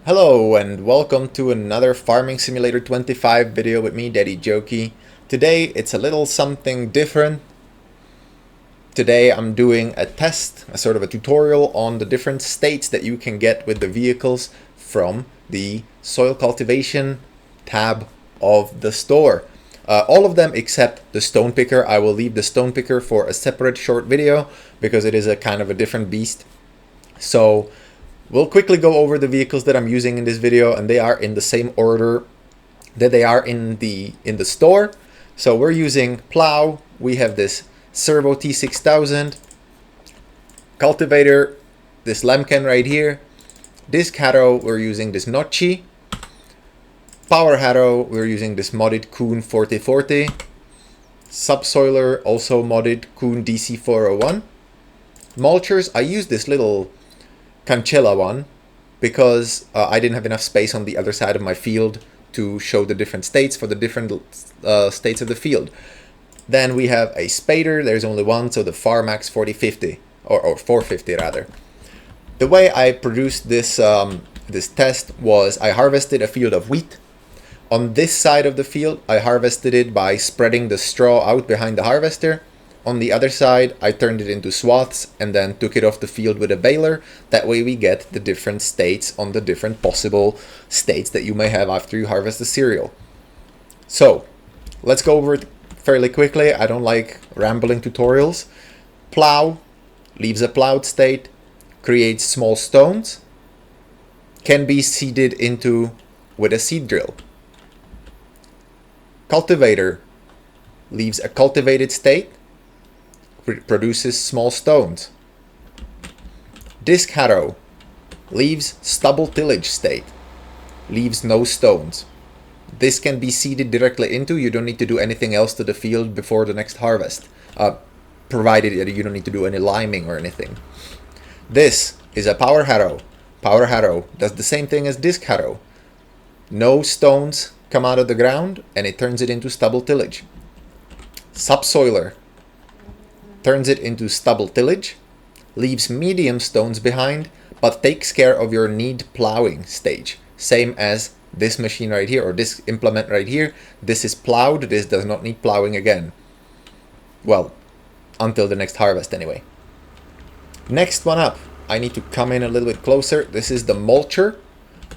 Hello and welcome to another Farming Simulator 25 video with me, Daddy Jokey. Today it's a little something different. Today I'm doing a test, a sort of a tutorial on the different states that you can get with the vehicles from the Soil Cultivation tab of the store. All of them except the stone picker. I will leave the stone picker for a separate short video because it is a kind of a different beast. So we'll quickly go over the vehicles that I'm using in this video, and they are in the same order that they are in the store. So we're using plow. We have this servo T6000, cultivator, this Lemken right here, disc harrow, we're using this Nocci, power harrow, we're using this modded Kuhn 4040, subsoiler, also modded Kuhn DC401. Mulchers, I use this little Cancella one because I didn't have enough space on the other side of my field to show the different states for the different states of the field. Then we have a spader. There's only one, so the Farmax 4050 or 450 rather. The way I produced this this test was I harvested a field of wheat. On this side of the field, I harvested it by spreading the straw out behind the harvester. On the other side, I turned it into swaths and then took it off the field with a baler. That way we get the different states on the different possible states that you may have after you harvest the cereal. So, let's go over it fairly quickly. I don't like rambling tutorials. Plow leaves a plowed state, creates small stones, can be seeded into with a seed drill. Cultivator leaves a cultivated state, produces small stones. Disc harrow leaves stubble tillage state, leaves no stones. This can be seeded directly into. You don't need to do anything else to the field before the next harvest, provided you don't need to do any liming or anything. This is a power harrow. Power harrow does the same thing as disc harrow. No stones come out of the ground and it turns it into stubble tillage. Subsoiler turns it into stubble tillage, leaves medium stones behind, but takes care of your need plowing stage. Same as this machine right here, or this implement right here. This is plowed, this does not need plowing again. Well, until the next harvest anyway. Next one up, I need to come in a little bit closer. This is the mulcher.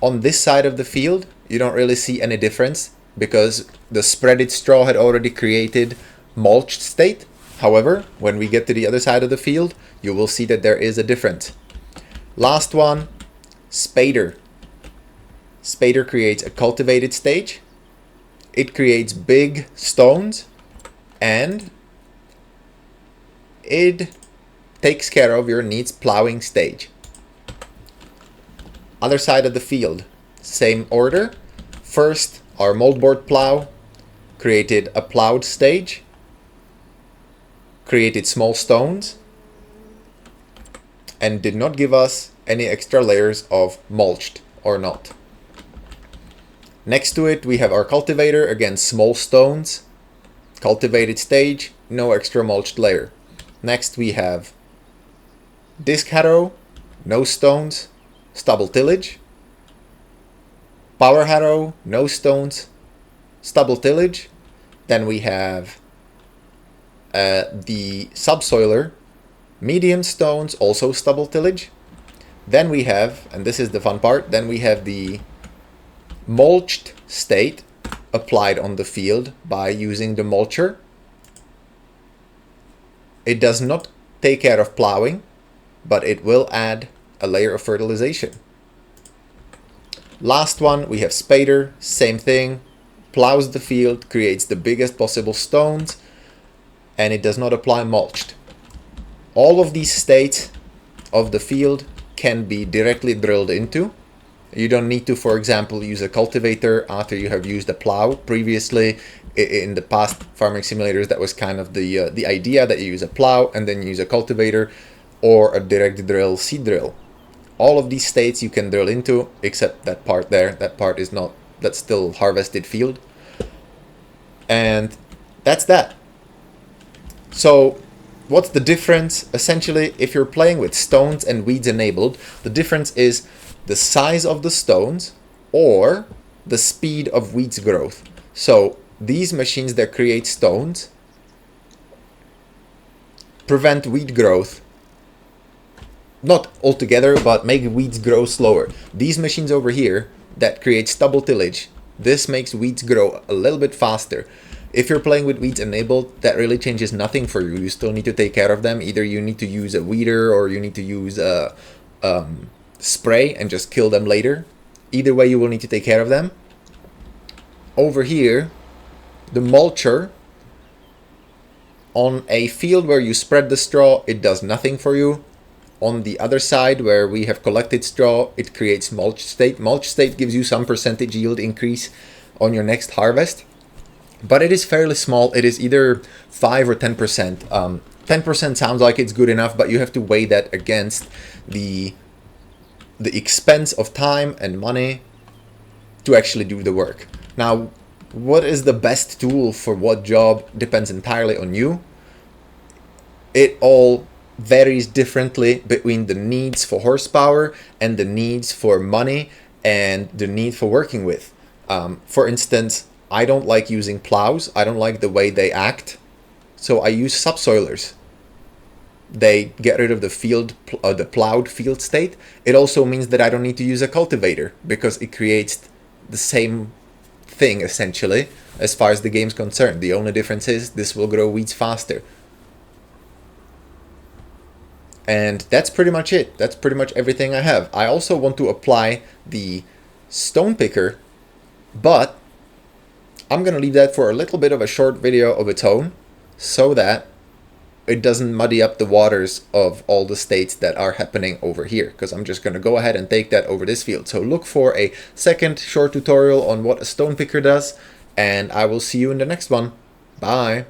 On this side of the field, you don't really see any difference because the spreaded straw had already created mulched state. However, when we get to the other side of the field, you will see that there is a difference. Last one, spader. Spader creates a cultivated stage. It creates big stones and it takes care of your needs plowing stage. Other side of the field, same order. First, our moldboard plow created a plowed stage, created small stones, and did not give us any extra layers of mulched or not. Next to it we have our cultivator, again small stones, cultivated stage, no extra mulched layer. Next we have disc harrow, no stones, stubble tillage. Power harrow, no stones, stubble tillage. Then we have the subsoiler, medium stones, also stubble tillage. Then we have, and this is the fun part, then we have the mulched state applied on the field by using the mulcher. It does not take care of plowing, but it will add a layer of fertilization. Last one, we have spader, same thing, plows the field, creates the biggest possible stones, and it does not apply mulched. All of these states of the field can be directly drilled into. You don't need to, for example, use a cultivator after you have used a plow. Previously, in the past farming simulators, that was kind of the idea that you use a plow and then you use a cultivator or a direct drill seed drill. All of these states you can drill into, except that part there. That part is not, that's still harvested field. And that's that. So what's the difference? Essentially, if you're playing with stones and weeds enabled, the difference is the size of the stones or the speed of weeds growth. So these machines that create stones prevent weed growth, not altogether, but make weeds grow slower. These machines over here that create stubble tillage, this makes weeds grow a little bit faster. If you're playing with weeds enabled, that really changes nothing for you. You still need to take care of them. Either you need to use a weeder or you need to use a spray and just kill them later. Either way, you will need to take care of them. Over here, the mulcher, on a field where you spread the straw, it does nothing for you. On the other side, where we have collected straw, it creates mulch state. Mulch state gives you some percentage yield increase on your next harvest, but it is fairly small. It is either 5 or 10%. 10% sounds like it's good enough, but you have to weigh that against the expense of time and money to actually do the work. Now, what is the best tool for what job depends entirely on you. It all varies differently between the needs for horsepower and the needs for money and the need for working with. For instance, I don't like using plows. I don't like the way they act. So I use subsoilers. They get rid of the plowed field state. It also means that I don't need to use a cultivator because it creates the same thing essentially as far as the game's concerned. The only difference is this will grow weeds faster. And that's pretty much it. That's pretty much everything I have. I also want to apply the stone picker, but I'm gonna leave that for a little bit of a short video of its own so that it doesn't muddy up the waters of all the states that are happening over here, because I'm just going to go ahead and take that over this field. So look for a second short tutorial on what a stone picker does, and I will see you in the next one. Bye.